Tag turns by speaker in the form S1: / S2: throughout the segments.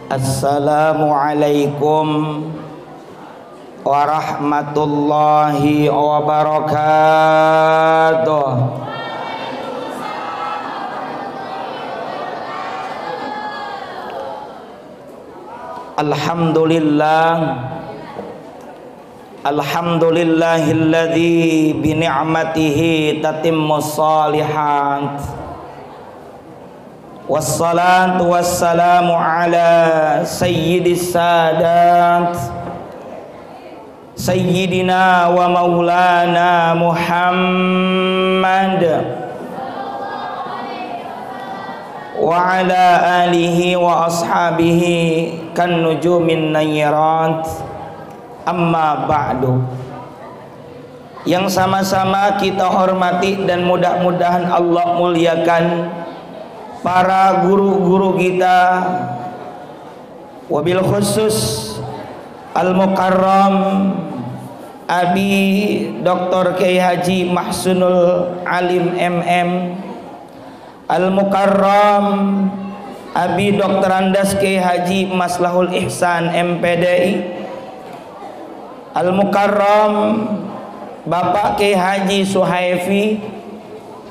S1: Assalamualaikum warahmatullahi wabarakatuh. Alhamdulillahilladzi bi ni'matihi tatimmus shalihat. Wassalatu wassalamu ala sayyidis sadat sayyidina wa maulana Muhammad wa ala alihi wa ashabihi kan nujumin nayyirat. Amma ba'du. Yang sama-sama kita hormati dan mudah-mudahan Allah muliakan para guru-guru kita, wabil khusus Al-Mukarram Abi Dr. Kiai Haji Mahsunul Alim MM, Al-Mukarram Abi Dr. Andas Kiai Haji Maslahul Ihsan MPDI, Al-Mukarram Bapak Kiai Haji Suhaifi,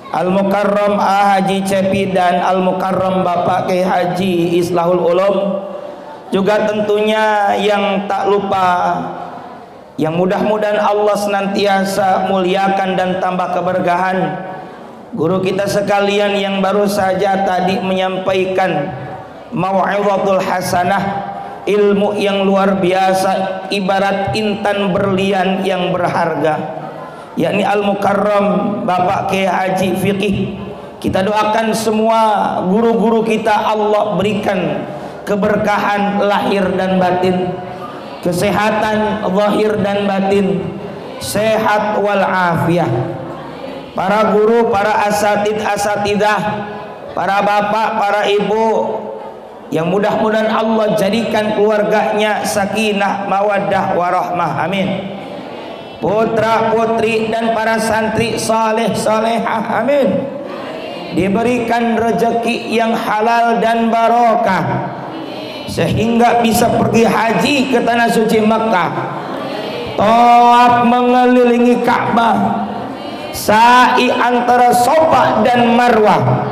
S1: Al-Mukarram A Haji Cepi, dan Al-Mukarram Bapak Kiai Haji Islahul Ulum. Juga tentunya yang tak lupa, yang mudah-mudahan Allah senantiasa muliakan dan tambah keberkahan, guru kita sekalian yang baru saja tadi menyampaikan mau'izatul hasanah, ilmu yang luar biasa ibarat intan berlian yang berharga, yakni Al-Mukarram Bapak Kiai Haji Fiqih. Kita doakan semua guru-guru kita Allah berikan keberkahan lahir dan batin, kesehatan zahir dan batin, sehat wal afiyah. Para guru, para asatidah, para bapak, para ibu, yang mudah-mudahan Allah jadikan keluarganya sakinah, mawaddah, warahmah, amin. Putra putri dan para santri saleh salehah, amin. Diberikan rezeki yang halal dan barokah sehingga bisa pergi haji ke tanah suci Makkah, tawaf mengelilingi Ka'bah, sa'i antara Safa dan Marwah,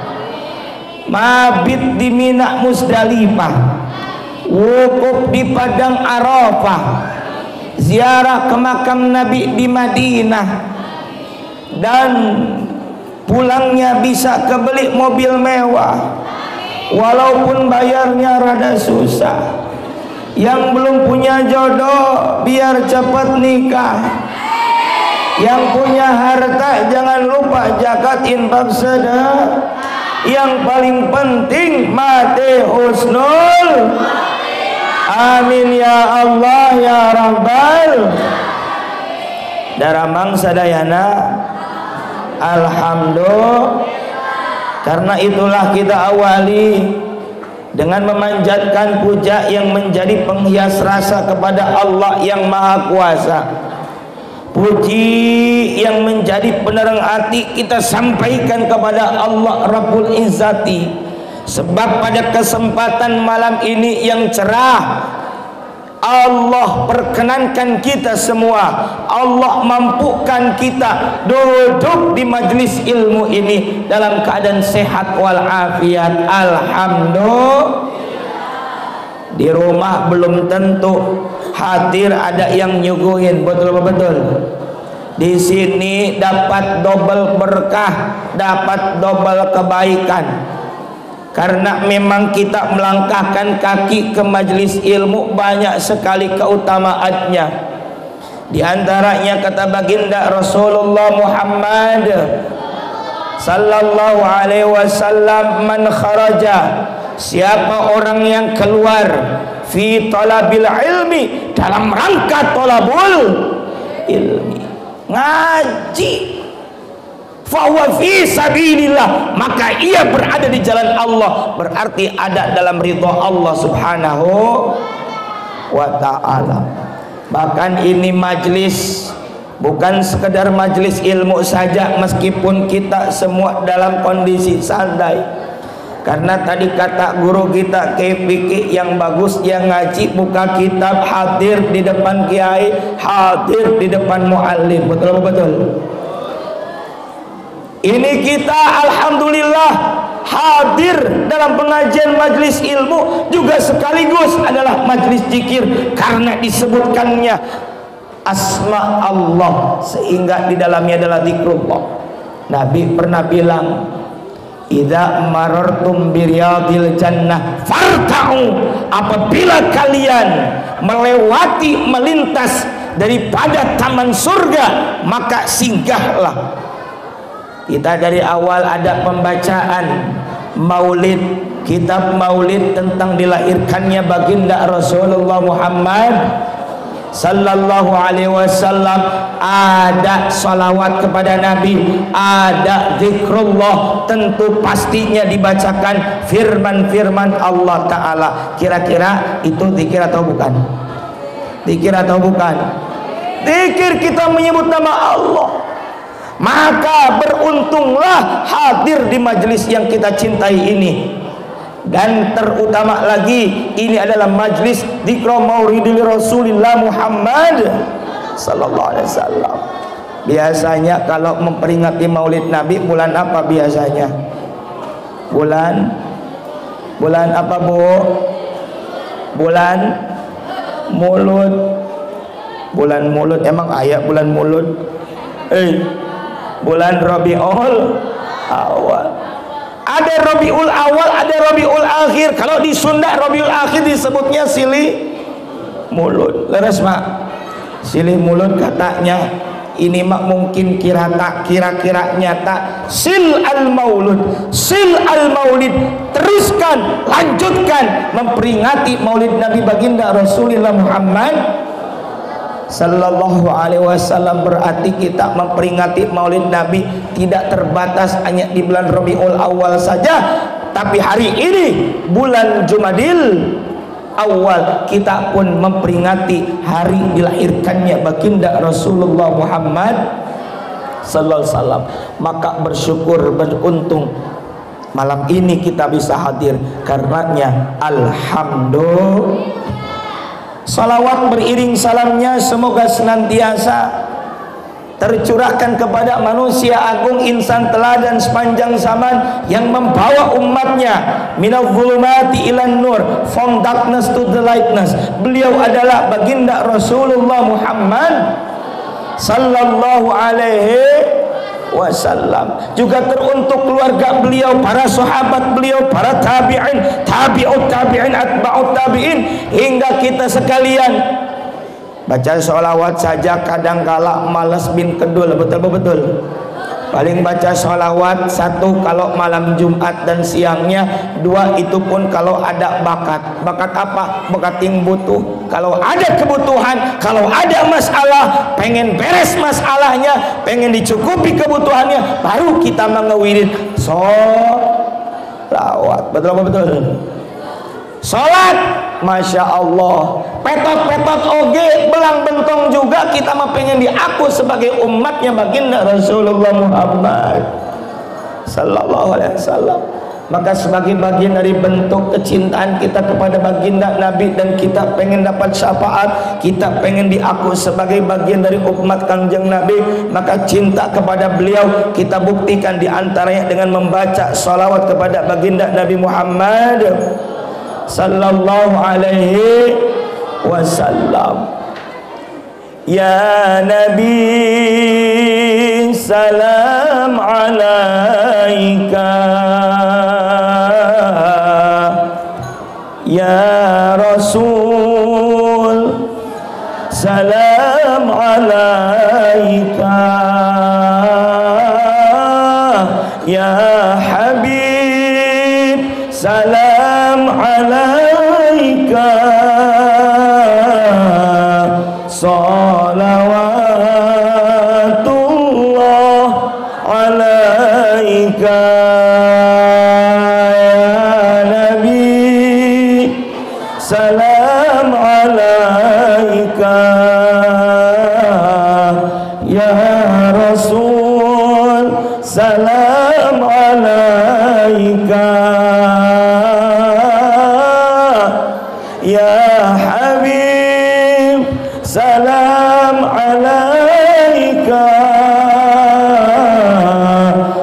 S1: mabit di Mina Musdalifah, wukuf di Padang Arafah, ziarah ke makam Nabi di Madinah, dan pulangnya bisa kebeli mobil mewah walaupun bayarnya rada susah. Yang belum punya jodoh biar cepat nikah. Yang punya harta jangan lupa zakat, infak, sedekah. Yang paling penting mati husnul, amin ya Allah ya Rabbal. Daramang sadayana alhamdulillah. Karena itulah kita awali dengan memanjatkan puja yang menjadi penghias rasa kepada Allah yang Maha Kuasa. Puji yang menjadi penerang hati kita sampaikan kepada Allah Rabbul Izzati. Sebab pada kesempatan malam ini yang cerah, Allah perkenankan kita semua, Allah mampukan kita duduk di majlis ilmu ini dalam keadaan sehat walafiat. Alhamdulillah. Di rumah belum tentu hadir ada yang nyuguhin, betul-betul. Di sini dapat double berkah, dapat double kebaikan. Karena memang kita melangkahkan kaki ke majelis ilmu banyak sekali keutamaannya. Di antaranya kata baginda Rasulullah Muhammad sallallahu alaihi wasallam, man kharaja, siapa orang yang keluar fi talabil ilmi, dalam rangka talabul ilmi, ngaji, fahuwa fi sabilillah, maka ia berada di jalan Allah, berarti ada dalam ridha Allah subhanahu wa ta'ala. Bahkan ini majlis bukan sekedar majlis ilmu saja, meskipun kita semua dalam kondisi santai, Karena tadi kata guru kita Kiai Fikih yang bagus, yang ngaji buka kitab, hadir di depan kiai, hadir di depan muallim. Betul betul. Ini kita alhamdulillah hadir dalam pengajian majlis ilmu juga sekaligus adalah majlis zikir karena disebutkannya asma Allah sehingga di dalamnya adalah zikrullah. Nabi pernah bilang, idza marartum biryadil jannah farta'u, apabila kalian melewati melintas daripada taman surga maka singgahlah. Kita dari awal ada pembacaan maulid, kitab maulid tentang dilahirkannya baginda Rasulullah Muhammad sallallahu alaihi wasallam, ada salawat kepada Nabi, ada zikrullah, tentu pastinya dibacakan firman-firman Allah Ta'ala. Kira-kira itu zikir atau bukan? Zikir atau bukan? Zikir, kita menyebut nama Allah. Maka beruntunglah hadir di majelis yang kita cintai ini. Dan terutama lagi ini adalah majlis dzikra maulidil Rasulillah Muhammad sallallahu alaihi wasallam. Biasanya kalau memperingati maulid Nabi bulan apa biasanya? Bulan apa, Bu? Bulan Mulut. Bulan Mulut, emang ayat bulan Mulut? Bulan Rabiul Awal. Ada Rabiul Awal, ada Rabiul Akhir. Kalau di Sunda Rabiul Akhir disebutnya Silih Mulut. Leres Mak? Silih Mulut katanya ini mak mungkin kira-kira nyata. Sil al-maulud, sil al-maulid, teruskan, lanjutkan memperingati maulid Nabi baginda Rasulullah Muhammad sallallahu alaihi wasallam. Berarti kita memperingati maulid Nabi tidak terbatas hanya di bulan Rabiul Awal saja, tapi hari ini bulan Jumadil Awal kita pun memperingati hari dilahirkannya baginda Rasulullah Muhammad sallallahu alaihi wasallam. Maka bersyukur, beruntung malam ini kita bisa hadir karenanya alhamdulillah. Salawat beriring salamnya semoga senantiasa tercurahkan kepada manusia agung, insan teladan sepanjang zaman yang membawa umatnya minal zulumati ilan nur, from darkness to the lightness. Beliau adalah baginda Rasulullah Muhammad sallallahu alaihi wasallam. Juga teruntuk keluarga beliau, para sahabat beliau, para tabi'in, tabi'ut tabi'in, atba'ut tabi'in, hingga kita sekalian. Baca sholawat saja kadangkala malas bin kedul. Betul. Paling baca sholawat satu kalau malam Jumat dan siangnya, dua itu pun kalau ada bakat. Bakat apa? Bakat yang butuh. Kalau ada kebutuhan, kalau ada masalah, pengen beres masalahnya, pengen dicukupi kebutuhannya, baru kita mengewirin sholawat. Betul. Sholat, Masya Allah, petot-petot oge, belang bentong juga kita mah pengen diaku sebagai umatnya baginda Rasulullah Muhammad sallallahu alaihi wasallam. Maka sebagai bagian dari bentuk kecintaan kita kepada baginda Nabi, dan kita pengen dapat syafaat, kita pengen diaku sebagai bagian dari umat Kanjeng Nabi, maka cinta kepada beliau kita buktikan diantaranya dengan membaca salawat kepada baginda Nabi Muhammad sallallahu alaihi wasallam. Ya Nabi salam alaika, ya Rasul salam alaika, ya Habib salam alaika, salawatullah alaika, ya Nabi salam alaika, ya Rasul salam alaika. ya Habib, salam alaika,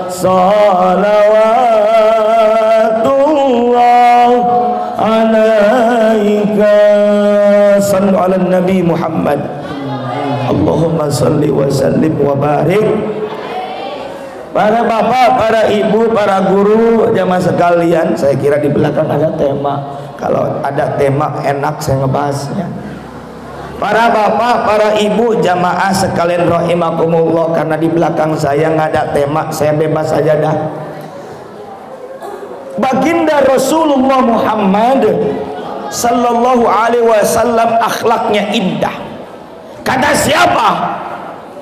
S1: salawatullah alaika, sallu ala Nabi Muhammad. Allahumma salli wa sallim wa barik. Para bapak, para ibu, para guru, jamaah sekalian, saya kira di belakang ada tema. Kalau ada tema enak saya ngebahasnya. Para bapak, para ibu, jamaah sekalian rahimakumullah, karena di belakang saya nggak ada tema, saya bebas aja dah. Baginda Rasulullah Muhammad sallallahu alaihi wasallam akhlaknya indah. Kata siapa?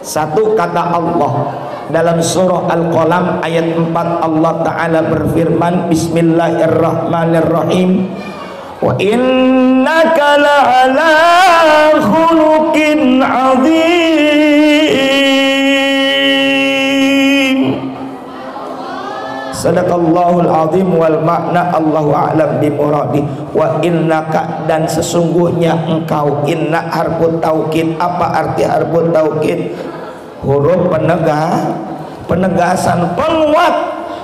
S1: Satu kata Allah. Dalam surah Al-Qalam ayat 4 Allah Ta'ala berfirman, Bismillahirrahmanirrahim, wa innaka la'ala khuluqin azim. Sadaqallahul azim wal makna Allahu a'lam bimuradi. Wa innaka, dan sesungguhnya engkau. Inna harfut taukid. Apa arti harfut taukid? Huruf penegasan, penguat.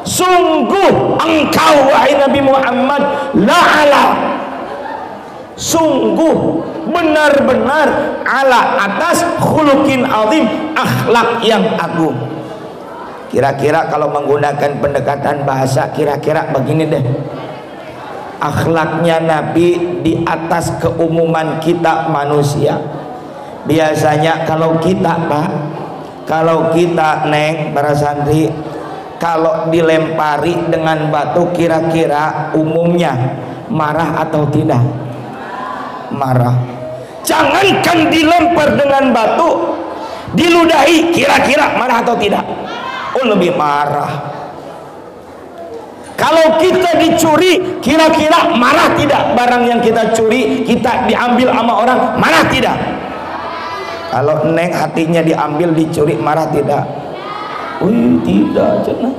S1: Sungguh engkau wahai Nabi Muhammad la'ala, sungguh benar-benar ala atas khuluqin azim, akhlak yang agung. Kira-kira kalau menggunakan pendekatan bahasa, kira-kira begini deh, akhlaknya Nabi di atas keumuman kita manusia. Biasanya kalau kita Pak, kalau kita Neng, para santri, kalau dilempari dengan batu kira-kira umumnya marah atau tidak? Marah. Jangankan dilempar dengan batu, diludahi kira-kira marah atau tidak? Oh, lebih marah. Kalau kita dicuri, kira-kira marah tidak? Barang yang kita curi, kita diambil sama orang, marah tidak? Kalau Neng hatinya diambil, dicuri, marah tidak? Wih, tidak, cenah.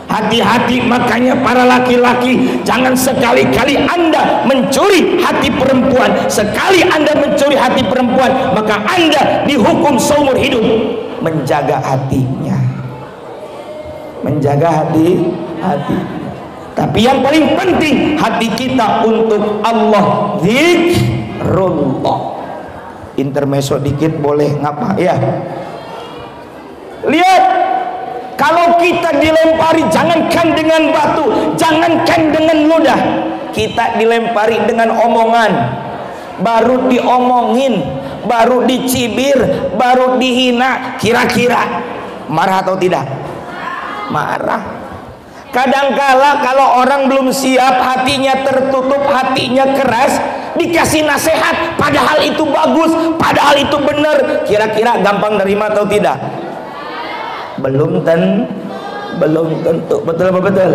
S1: Hati-hati, makanya para laki-laki jangan sekali-kali Anda mencuri hati perempuan. Sekali Anda mencuri hati perempuan, maka Anda dihukum seumur hidup. Menjaga hatinya, menjaga hatinya. Tapi yang paling penting hati kita untuk Allah, zikrullah. Intermezzo dikit boleh ngapa ya? Lihat, kalau kita dilempari, jangankan dengan batu, jangankan dengan ludah, kita dilempari dengan omongan, baru diomongin, baru dicibir, baru dihina, kira-kira marah atau tidak? Marah. Kadangkala kalau orang belum siap, hatinya tertutup, hatinya keras, dikasih nasihat, padahal itu bagus, padahal itu benar, kira-kira gampang nerima atau tidak? Belum tentu, betul apa betul?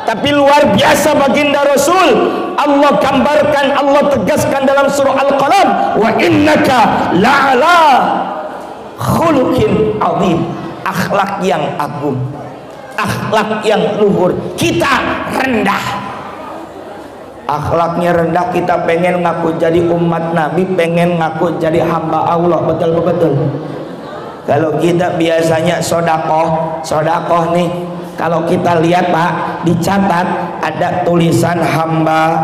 S1: Tapi luar biasa baginda Rasul, Allah gambarkan, Allah tegaskan dalam surah Al-Qalam, wa innaka la'ala khuluqin azim, akhlak yang agung, akhlak yang luhur. Kita rendah, akhlaknya rendah, kita pengen ngaku jadi umat Nabi, pengen ngaku jadi hamba Allah, betul betul. Kalau kita biasanya sodakoh nih, kalau kita lihat Pak, dicatat ada tulisan hamba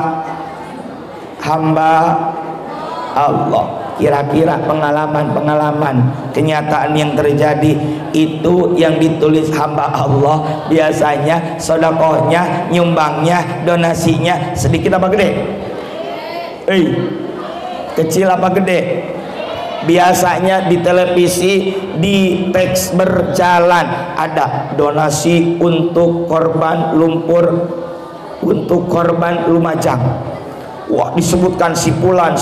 S1: Allah. Kira-kira pengalaman kenyataan yang terjadi itu yang ditulis hamba Allah, biasanya sodakohnya, nyumbangnya, donasinya sedikit apa gede? Kecil apa gede? Biasanya di televisi, di teks berjalan ada donasi untuk korban lumpur, untuk korban Lumajang. Wah, disebutkan sipulan.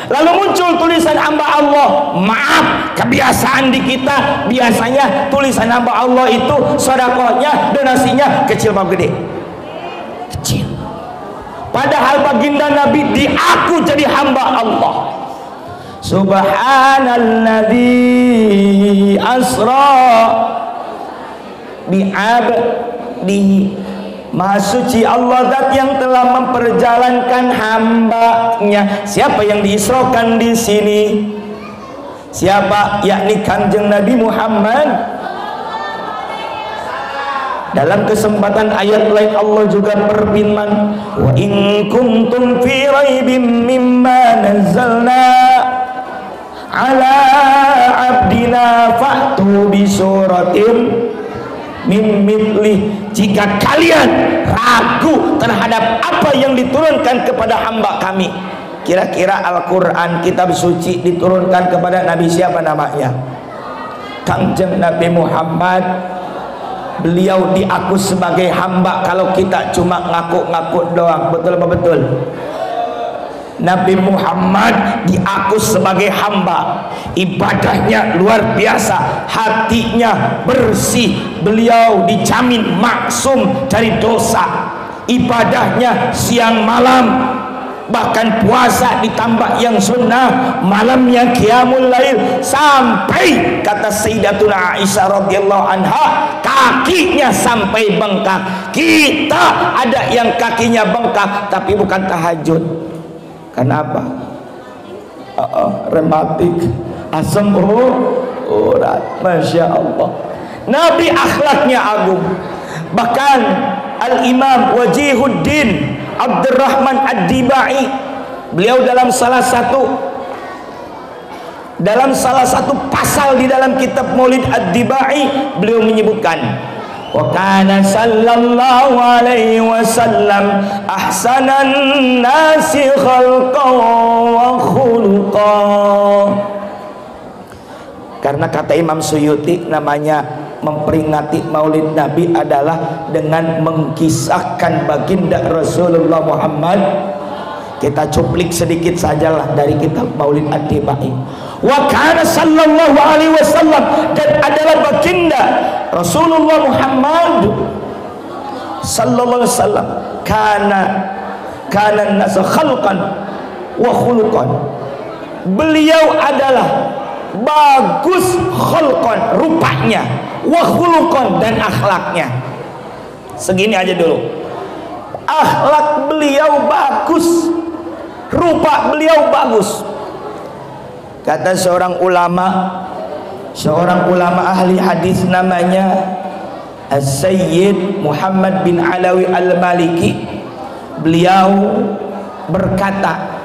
S1: Lalu muncul tulisan hamba Allah. Maaf, kebiasaan di kita biasanya tulisan hamba Allah itu sedekahnya, donasinya kecil apa gede? Kecil. Padahal baginda Nabi diaku jadi hamba Allah. Subhanalladzi asra bi'abdihi. Maha suci Allah, zat yang telah memperjalankan hambanya. Siapa yang diisrokan di sini? Siapa? Yakni Kanjeng Nabi Muhammad. Dalam kesempatan ayat lain Allah juga berfirman, wa in kuntum fi raibim mimma nazzalna ala abdina fa'tu bi suratin min mithlih. Jika kalian ragu terhadap apa yang diturunkan kepada hamba kami, kira-kira Al-Quran kitab suci diturunkan kepada Nabi siapa namanya? Kanjeng Nabi Muhammad. Beliau diaku sebagai hamba kalau kita cuma ngaku-ngaku doang. Betul apa betul? Nabi Muhammad diaku sebagai hamba, ibadahnya luar biasa, hatinya bersih, beliau dijamin maksum dari dosa, ibadahnya siang malam, bahkan puasa ditambah yang sunnah, malamnya qiyamul lail, sampai kata Sayyidatuna Aisyah radhiyallahu anha kakinya sampai bengkak. Kita ada yang kakinya bengkak tapi bukan tahajud. Kenapa? Rematik, asam urat. Masya Allah, Nabi akhlaknya agung. Bahkan Al-Imam Wajihuddin Abdurrahman Ad-Dibai, beliau dalam salah satu pasal di dalam kitab Maulid Ad-Dibai, beliau menyebutkan, wa kana sallallahu alaihi wasallam ahsanan nasi khalqan wa khuluqan. Karena kata Imam Suyuti, namanya memperingati Maulid Nabi adalah dengan mengkisahkan baginda Rasulullah Muhammad. Kita cuplik sedikit sajalah dari kitab Maulid Ad-Dibai. Wa kana sallallahu alaihi wasallam, dan adalah baginda Rasulullah Muhammad sallallahu alaihi wasallam kana nasa khalqan wa khuluqan. Beliau adalah bagus khulqan, rupanya, wa khuluqan, dan akhlaknya. Segini aja dulu. Akhlak beliau bagus, rupa beliau bagus. Kata seorang ulama ahli hadis namanya As-Sayyid Muhammad bin Alawi Al-Maliki. Beliau berkata,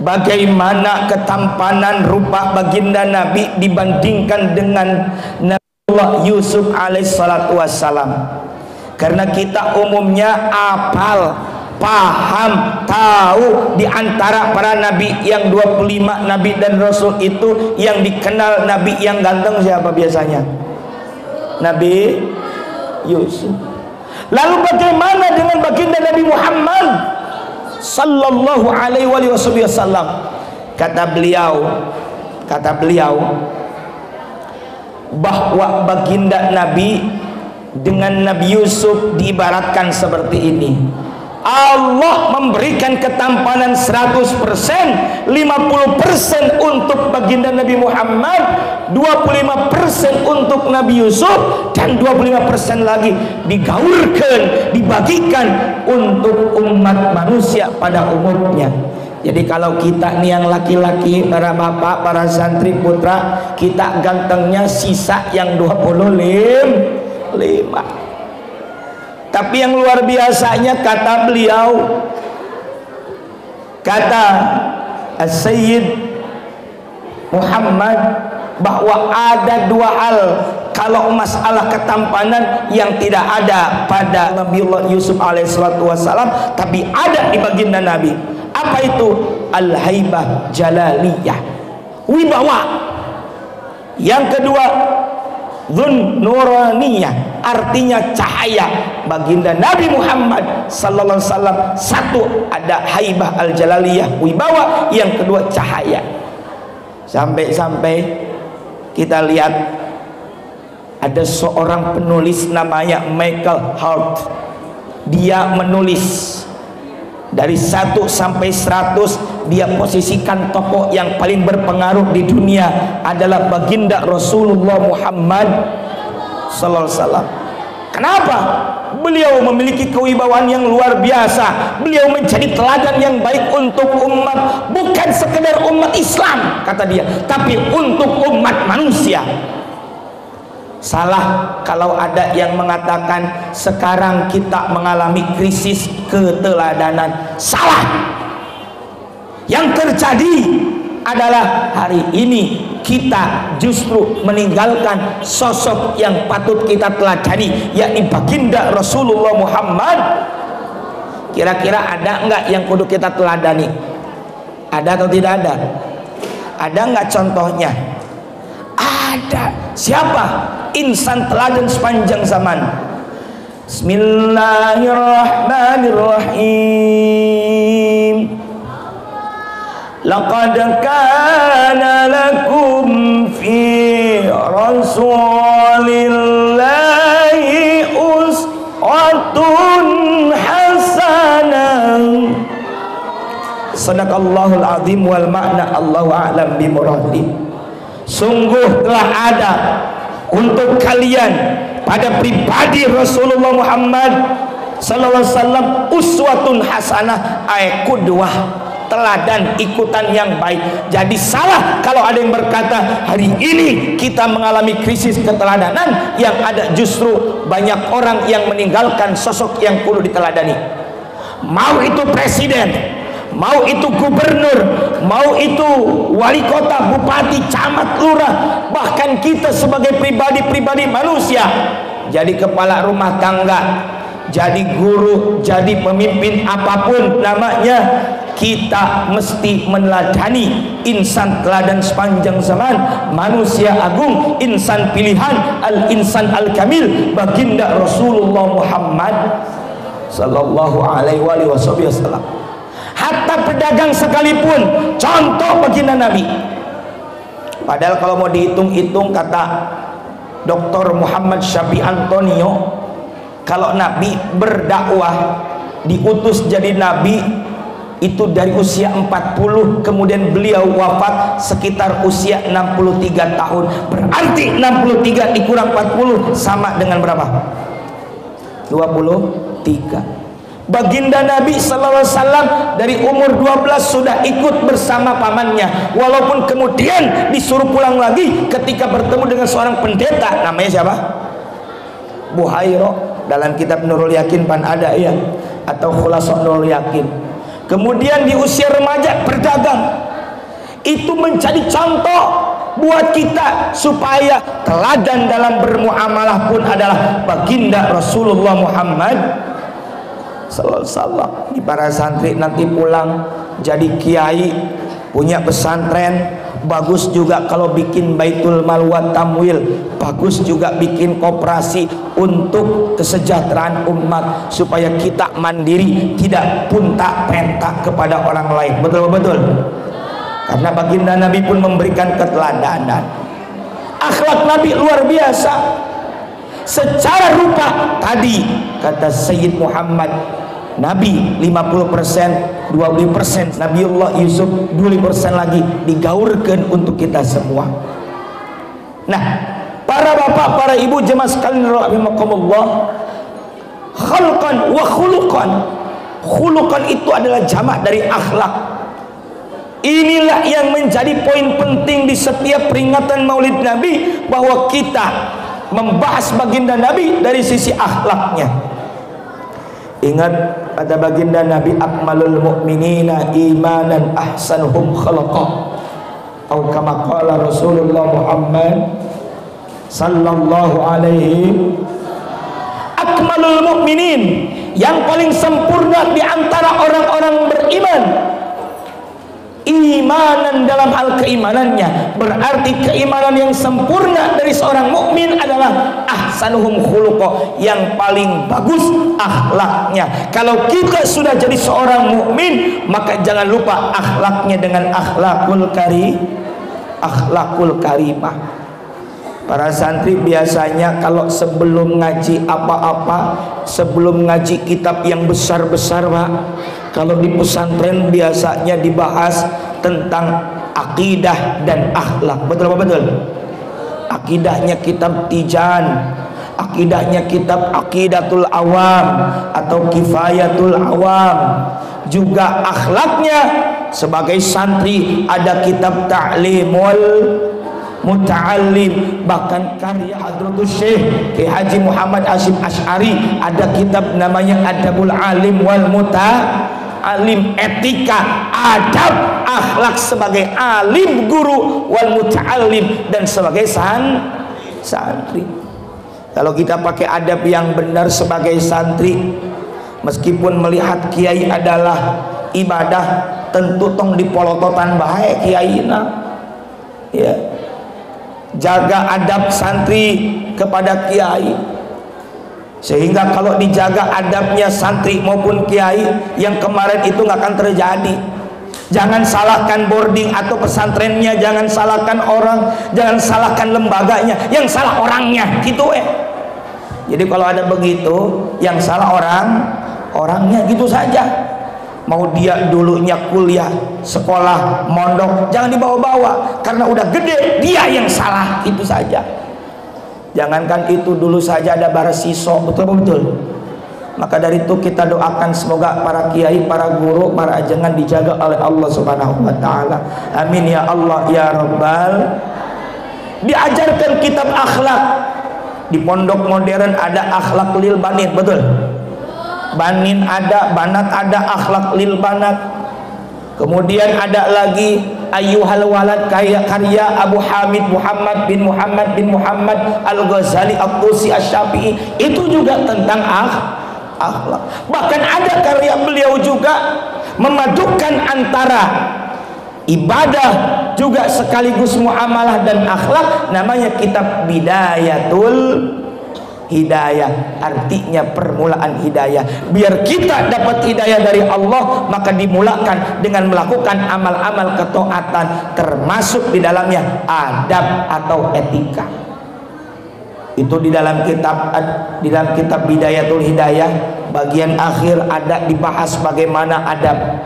S1: bagaimana ketampanan rupa baginda Nabi dibandingkan dengan Nabiullah Yusuf alaihissalatu wassalam. Karena kita umumnya apal, paham, tahu di antara para nabi yang 25 nabi dan rasul itu yang dikenal nabi yang ganteng siapa biasanya? Nabi Yusuf. Lalu bagaimana dengan baginda Nabi Muhammad sallallahu alaihi wasallam? Kata beliau bahwa baginda Nabi dengan Nabi Yusuf diibaratkan seperti ini. Allah memberikan ketampanan 100%, 50% untuk baginda Nabi Muhammad, 25% untuk Nabi Yusuf, dan 25% lagi digaulkan, dibagikan untuk umat manusia pada umumnya. Jadi kalau kita nih yang laki-laki, para bapak, para santri putra, kita gantengnya sisa yang 25. Tapi yang luar biasanya, kata beliau, kata Sayyid Muhammad, bahwa ada dua hal kalau masalah ketampanan yang tidak ada pada Nabiullah Yusuf alaihissalatu wassalam, tapi ada di baginda Nabi. Apa itu? Al-haibah jalaliyah, wibawa. Yang kedua, Dhun nuraniyah, artinya cahaya. Baginda Nabi Muhammad sallallahu alaihi wasallam, satu ada haibah al-jalaliyah, wibawa, yang kedua cahaya. Sampai-sampai kita lihat ada seorang penulis namanya Michael Hart. Dia menulis dari 1 sampai 100, dia posisikan tokoh yang paling berpengaruh di dunia adalah baginda Rasulullah Muhammad sallallahu alaihi wasallam. Kenapa? beliau memiliki kewibawaan yang luar biasa. Beliau menjadi teladan yang baik untuk umat, bukan sekedar umat Islam kata dia, tapi untuk umat manusia. Salah kalau ada yang mengatakan sekarang kita mengalami krisis keteladanan. Salah. Yang terjadi adalah hari ini kita justru meninggalkan sosok yang patut kita teladani, yakni baginda Rasulullah Muhammad. Kira-kira ada enggak yang kudu kita teladani? Ada atau tidak ada? Ada enggak contohnya? Ada. Siapa insan teladan sepanjang zaman? Bismillahirrahmanirrahim. Laqad kana lakum fi rasulillahi uswatun hasanah. Sadaqallahul azim wal ma'na Allahu a'lam bi muradi. Sungguh telah ada untuk kalian pada pribadi Rasulullah Muhammad sallallahu alaihi wasallam uswatun hasanah, ay qudwah, teladan ikutan yang baik. Jadi salah kalau ada yang berkata hari ini kita mengalami krisis keteladanan, yang ada justru banyak orang yang meninggalkan sosok yang perlu diteladani. Mau itu presiden, mau itu gubernur, mau itu wali kota, bupati, camat, lurah, bahkan kita sebagai pribadi-pribadi manusia, jadi kepala rumah tangga, jadi guru, jadi pemimpin apapun namanya, kita mesti meneladani insan teladan sepanjang zaman, manusia agung, insan pilihan, al-insan al-kamil, baginda Rasulullah Muhammad sallallahu alaihi wasallam. Hatta pedagang sekalipun contoh baginda Nabi. Padahal kalau mau dihitung-hitung, kata Dr. Muhammad Syafi Antonio, kalau Nabi berdakwah diutus jadi Nabi itu dari usia 40, kemudian beliau wafat sekitar usia 63 tahun. Berarti 63 dikurang 40 sama dengan berapa? 23. Baginda Nabi sallallahu alaihi wasallam dari umur 12 sudah ikut bersama pamannya, walaupun kemudian disuruh pulang lagi ketika bertemu dengan seorang pendeta, namanya siapa? Buhairo, dalam kitab Nurul Yakin pan ada ya, atau Khulasah Nurul Yakin. Kemudian di usia remaja berdagang. Itu menjadi contoh buat kita supaya teladan dalam bermuamalah pun adalah baginda Rasulullah Muhammad sallallahu alaihi wasallam. Di para santri nanti pulang jadi kiai, punya pesantren, bagus juga kalau bikin baitul mal wa tamwil, bagus juga bikin koperasi untuk kesejahteraan umat supaya kita mandiri, tidak punta-penta kepada orang lain. Betul-betul. Karena baginda Nabi pun memberikan keteladanan. Akhlak Nabi luar biasa. Secara rupa tadi kata Sayyid Muhammad, Nabi 50%, 20% Nabiullah Yusuf, 20% lagi digaurkan untuk kita semua. Nah, para bapak, para ibu, jemaah sekalian rahimakumullah, khalqan wa khuluqan. Khuluqan itu adalah jamak dari akhlak. Inilah yang menjadi poin penting di setiap peringatan Maulid Nabi, bahwa kita membahas baginda Nabi dari sisi akhlaknya. Ingat pada baginda Nabi, akmalul mu'minina imanan ahsanuhum khalaqa, atau kama qala Rasulullah Muhammad sallallahu alaihi. Akmalul mu'minin, yang paling sempurna di antara orang-orang beriman, imanan dalam hal keimanannya, berarti keimanan yang sempurna dari seorang mukmin adalah ahsanuhum khuluqa, yang paling bagus akhlaknya. Kalau kita sudah jadi seorang mukmin, maka jangan lupa akhlaknya dengan akhlakul karimah. Para santri biasanya kalau sebelum ngaji apa-apa, sebelum ngaji kitab yang besar-besar, Pak, kalau di pesantren biasanya dibahas tentang akidah dan akhlak. Betul apa betul? Akidahnya kitab Tijan, akidahnya kitab Aqidatul Awam atau Kifayatul Awam. Juga akhlaknya sebagai santri ada kitab Ta'limul Muta'allim. Bahkan karya Hadratus Syekh Ki Haji Muhammad Hasyim Asy'ari ada kitab namanya Adabul Alim wal Muta'allim, etika, adab, akhlak sebagai alim guru, wal muta'allim, dan sebagai santri. Kalau kita pakai adab yang benar sebagai santri, meskipun melihat kiai adalah ibadah, tentu tong dipolototan bae kiaina. Ya. Jaga adab santri kepada kiai, sehingga kalau dijaga adabnya santri maupun kiai, yang kemarin itu nggak akan terjadi. Jangan salahkan boarding atau pesantrennya, jangan salahkan orang, jangan salahkan lembaganya, yang salah orangnya gitu. Jadi kalau ada begitu, yang salah orangnya gitu saja. Mau dia dulunya kuliah, sekolah, mondok, jangan dibawa-bawa, karena udah gede dia yang salah, itu saja. Jangankan itu, dulu saja ada barasiso, betul-betul. Maka dari itu kita doakan semoga para kiai, para guru, para ajengan dijaga oleh Allah Subhanahu wa taala. Amin ya Allah ya Rabbal. Diajarkan kitab akhlak. Di pondok modern ada akhlak lil banin, betul? Banin ada, banat ada, akhlak lil banat. Kemudian ada lagi Ayyuhal Walad, karya Abu Hamid Muhammad bin Muhammad Al-Ghazali At-Tusi Asy-Syafi'i, itu juga tentang akhlak. Bahkan ada karya beliau juga memadukan antara ibadah juga sekaligus muamalah dan akhlak, namanya kitab Bidayatul Hidayah, artinya permulaan hidayah. Biar kita dapat hidayah dari Allah, maka dimulakan dengan melakukan amal-amal ketaatan, termasuk di dalamnya adab atau etika. Itu di dalam kitab Bidayatul Hidayah bagian akhir ada dibahas bagaimana adab.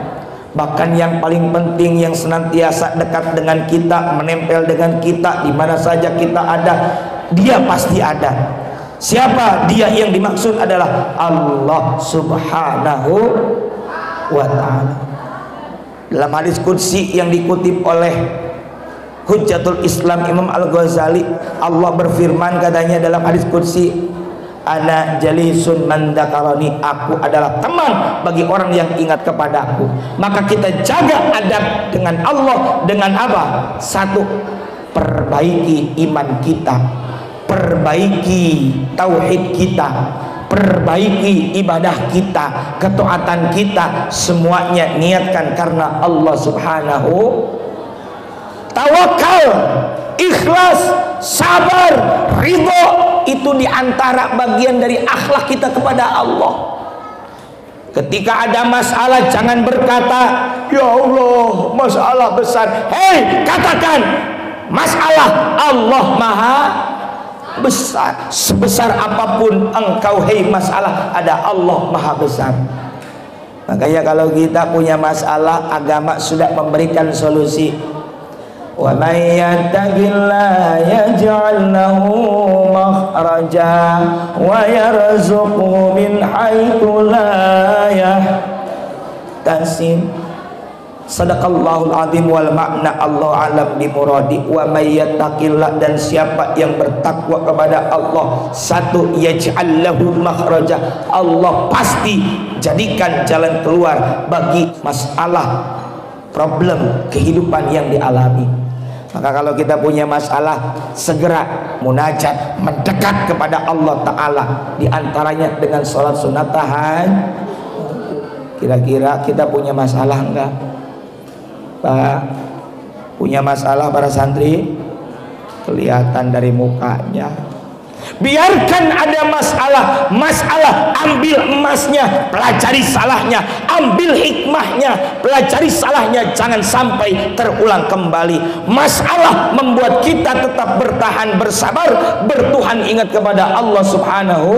S1: Bahkan yang paling penting, yang senantiasa dekat dengan kita, menempel dengan kita di mana saja kita ada, dia pasti ada. Siapa dia? Yang dimaksud adalah Allah Subhanahu wa ta'ala. Dalam hadis qudsi yang dikutip oleh Hujjatul Islam Imam Al-Ghazali, Allah berfirman katanya dalam hadis qudsi, ana jalisun man dzakarani, aku adalah teman bagi orang yang ingat kepadaku. Maka kita jaga adab dengan Allah dengan apa? Satu, perbaiki iman kita, perbaiki tauhid kita, perbaiki ibadah kita, ketaatan kita, semuanya niatkan karena Allah Subhanahu. Tawakal, ikhlas, sabar, ridho, itu diantara bagian dari akhlak kita kepada Allah. Ketika ada masalah, jangan berkata ya Allah masalah besar. Hei, katakan masalah Allah maha besar. Sebesar apapun engkau, hei masalah, ada Allah maha besar. Makanya kalau kita punya masalah, agama sudah memberikan solusi. Wa may yattaqillaha yaj'al lahu makhraja wa yarzuqhu min haitsu la yahtasib. Sadaqallahul azim wal makna Allah alam bi muradi. Wa may yattaqillah, dan siapa yang bertakwa kepada Allah, satu, yaj'al lahu makhraja, Allah pasti jadikan jalan keluar bagi masalah, problem kehidupan yang dialami. Maka kalau kita punya masalah, segera munajat, mendekat kepada Allah Ta'ala, diantaranya dengan sholat sunat tahajud. Kira-kira kita punya masalah enggak? Pak, punya masalah para santri? Kelihatan dari mukanya. Biarkan ada masalah, ambil emasnya, pelajari salahnya, ambil hikmahnya, pelajari salahnya, jangan sampai terulang kembali. Masalah membuat kita tetap bertahan, bersabar, bertuhan, ingat kepada Allah Subhanahu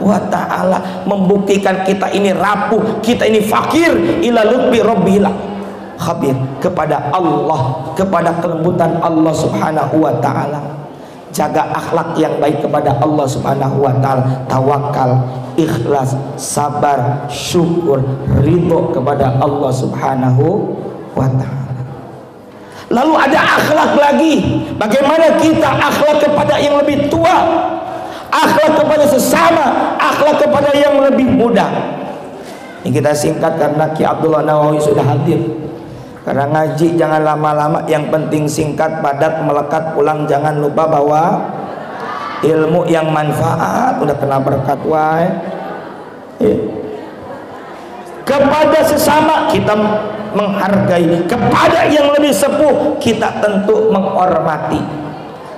S1: wa ta'ala, membuktikan kita ini rapuh, kita ini fakir, ila lutfi rabbil khabir, kepada Allah, kepada kelembutan Allah Subhanahu wa ta'ala. jaga akhlak yang baik kepada Allah Subhanahu wa taala, tawakal, ikhlas, sabar, syukur, ridho kepada Allah Subhanahu wa taala. Lalu ada akhlak lagi, bagaimana kita akhlak kepada yang lebih tua, akhlak kepada sesama, akhlak kepada yang lebih muda. Ini kita singkat karena Ki Abdullah Nawawi sudah hadir. Karena ngaji jangan lama-lama, yang penting singkat, padat, melekat, pulang jangan lupa bawa ilmu yang manfaat. Udah kena berkat wae. Kepada sesama kita menghargai, kepada yang lebih sepuh kita tentu menghormati,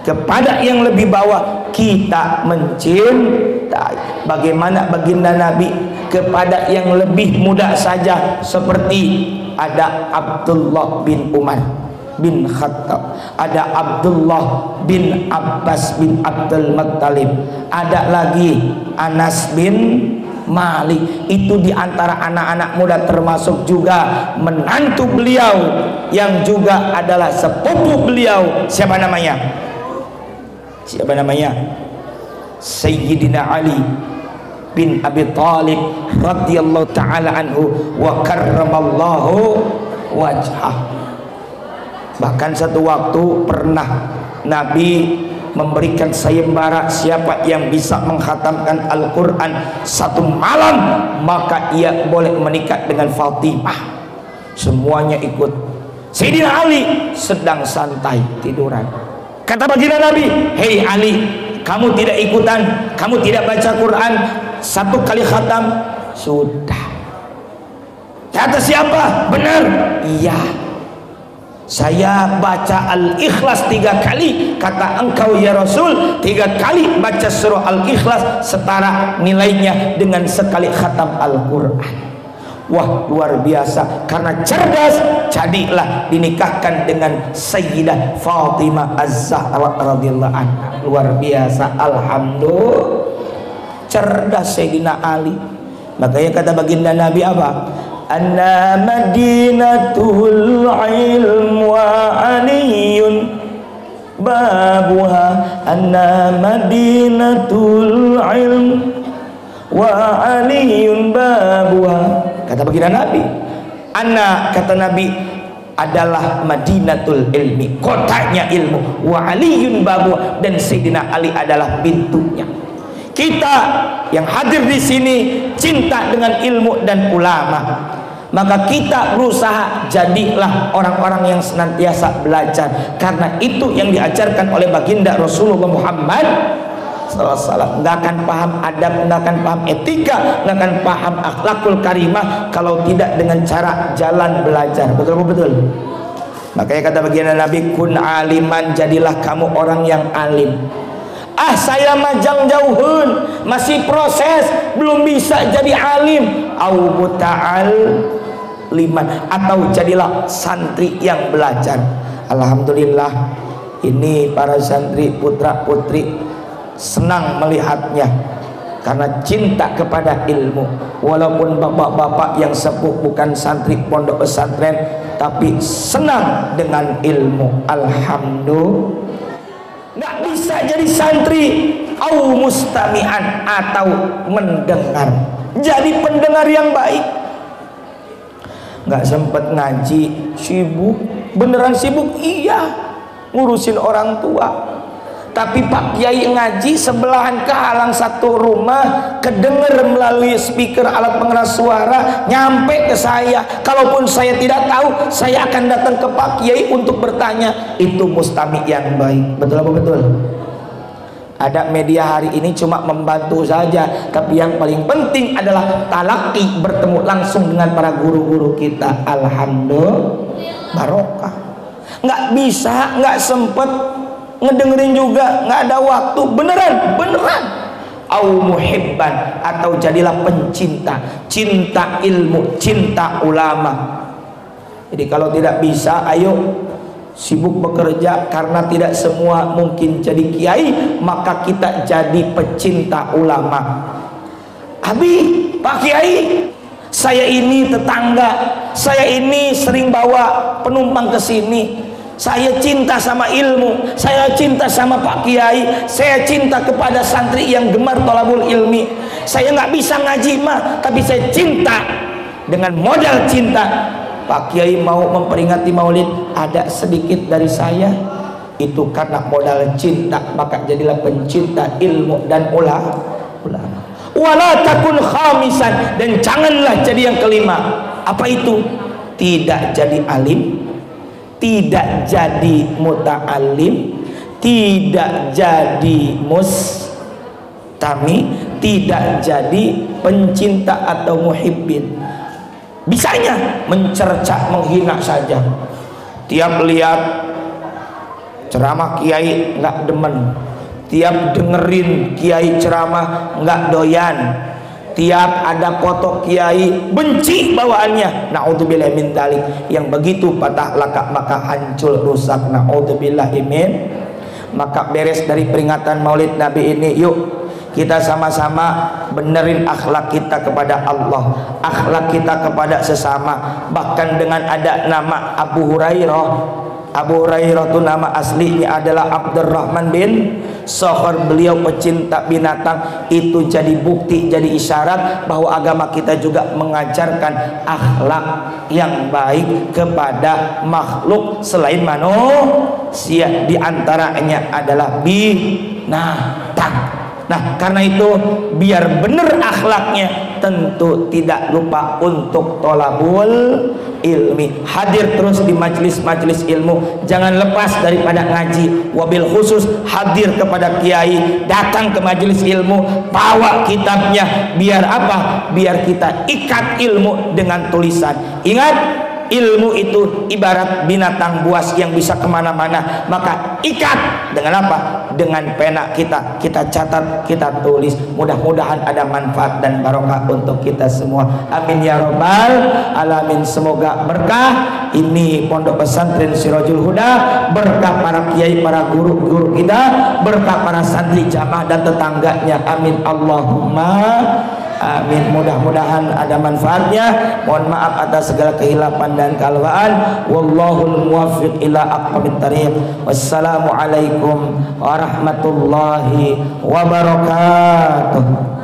S1: kepada yang lebih bawah kita mencintai. Bagaimana baginda Nabi kepada yang lebih muda saja, seperti ada Abdullah bin Umar bin Khattab, ada Abdullah bin Abbas bin Abdul Muttalib, ada lagi Anas bin Malik. Itu diantara anak-anak muda, termasuk juga menantu beliau yang juga adalah sepupu beliau. Siapa namanya? Siapa namanya? Sayyidina Ali bin Abi Thalib radhiyallahu ta'ala anhu wa karramallahu wajhah. Bahkan satu waktu pernah Nabi memberikan sayembara, siapa yang bisa mengkhatamkan Al-Quran satu malam maka ia boleh menikah dengan Fatimah. Semuanya ikut. Sayyidina Ali sedang santai tiduran. Kata baginda Nabi, "Hei Ali, kamu tidak ikutan, kamu tidak baca Quran satu kali khatam?" Sudah. Kata siapa? Benar. Iya, saya baca Al-Ikhlas 3 kali. Kata engkau ya Rasul, 3 kali baca surah Al-Ikhlas setara nilainya dengan sekali khatam Al-Quran. Wah, luar biasa. Karena cerdas, jadilah dinikahkan dengan Sayyidah Fatimah Az-Zahra radhiyallahu anha. Luar biasa, alhamdulillah. Cerdas Sayyidina Ali. Makanya kata baginda Nabi apa? Anna madinatul ilm wa aliyun babuha. Anna madinatul ilm wa aliyun babuha. Kata baginda Nabi, Anna, kata Nabi, adalah Madinatul Ilmi, kotanya ilmu, wa aliyun babuha, dan Sayyidina Ali adalah pintunya. Kita yang hadir di sini cinta dengan ilmu dan ulama, maka kita berusaha jadilah orang-orang yang senantiasa belajar, karena itu yang diajarkan oleh baginda Rasulullah Muhammad SAW. Nggak akan paham adab, nggak akan paham etika, nggak akan paham akhlakul karimah kalau tidak dengan cara jalan belajar. Betul. Makanya kata baginda Nabi, kun aliman, jadilah kamu orang yang alim. Ah, saya majang jauhun, masih proses, belum bisa jadi alim. Au muta'al liman, atau jadilah santri yang belajar. Alhamdulillah, ini para santri putra putri senang melihatnya karena cinta kepada ilmu. Walaupun bapak-bapak yang sepuh bukan santri pondok pesantren, tapi senang dengan ilmu. Alhamdulillah. Nggak bisa jadi santri au mustami'an, atau mendengar, jadi pendengar yang baik. Nggak sempet ngaji, sibuk, beneran sibuk, iya, ngurusin orang tua. Tapi Pak Kiai ngaji sebelahan kehalang satu rumah, kedenger melalui speaker alat pengeras suara, nyampe ke saya. Kalaupun saya tidak tahu, saya akan datang ke Pak Kiai untuk bertanya. Itu mustami yang baik. Betul apa betul? Ada media hari ini cuma membantu saja, tapi yang paling penting adalah talaki, bertemu langsung dengan para guru-guru kita. Alhamdulillah, barokah. Nggak bisa, nggak sempet ngedengerin juga, nggak ada waktu. Beneran au muhibban, atau jadilah pencinta, cinta ilmu, cinta ulama. Jadi kalau tidak bisa, ayo sibuk bekerja, karena tidak semua mungkin jadi kiai, maka kita jadi pecinta ulama. Abi, Pak Kiai, saya ini tetangga, saya ini sering bawa penumpang ke sini, Saya cinta sama ilmu, saya cinta sama Pak Kiai, saya cinta kepada santri yang gemar thalabul ilmi. Saya nggak bisa ngaji mah, tapi saya cinta. Dengan modal cinta, Pak Kiai mau memperingati maulid, ada sedikit dari saya, itu karena modal cinta, maka jadilah pencinta ilmu dan ulama. Wala takun khamisan, dan janganlah jadi yang kelima. Apa itu? Tidak jadi alim, tidak jadi muta'alim, tidak jadi mustami, tidak jadi pencinta atau muhibbin. Bisanya mencerca, menghina saja. Tiap lihat ceramah kiai nggak demen, tiap dengerin kiai ceramah nggak doyan, tiap ada foto kiai benci bawaannya. Naudzubillah min dzalik. Yang begitu patah lakak maka hancur rusak. Naudzubillah min. Maka beres dari peringatan Maulid Nabi ini, yuk kita sama-sama benerin akhlak kita kepada Allah, akhlak kita kepada sesama. Bahkan dengan ada nama Abu Hurairah. Abu Hurairah itu nama aslinya adalah Abdurrahman bin Sakhar. Beliau pecinta binatang. Itu jadi bukti, jadi isyarat bahwa agama kita juga mengajarkan akhlak yang baik kepada makhluk selain manusia. Di antaranya adalah binatang. Nah, karena itu biar benar akhlaknya, tentu tidak lupa untuk thalabul ilmi. Hadir terus di majelis-majelis ilmu, jangan lepas daripada ngaji. Wabil khusus hadir kepada kiai, datang ke majelis ilmu, bawa kitabnya. Biar apa? Biar kita ikat ilmu dengan tulisan. Ingat, ilmu itu ibarat binatang buas yang bisa kemana-mana. Maka ikat dengan apa? Dengan pena kita. Kita catat, kita tulis. Mudah-mudahan ada manfaat dan barokah untuk kita semua. Amin ya robbal alamin. Semoga berkah ini pondok pesantren Sirajul Huda, berkah para kiai, para guru-guru kita, berkah para santri jamaah dan tetangganya. Amin Allahumma amin. Mudah-mudahan ada manfaatnya. Mohon maaf atas segala kehilapan dan kalwaan. Wallahul muwaffiq ila aqwamit thariq. Wassalamualaikum warahmatullahi wabarakatuh.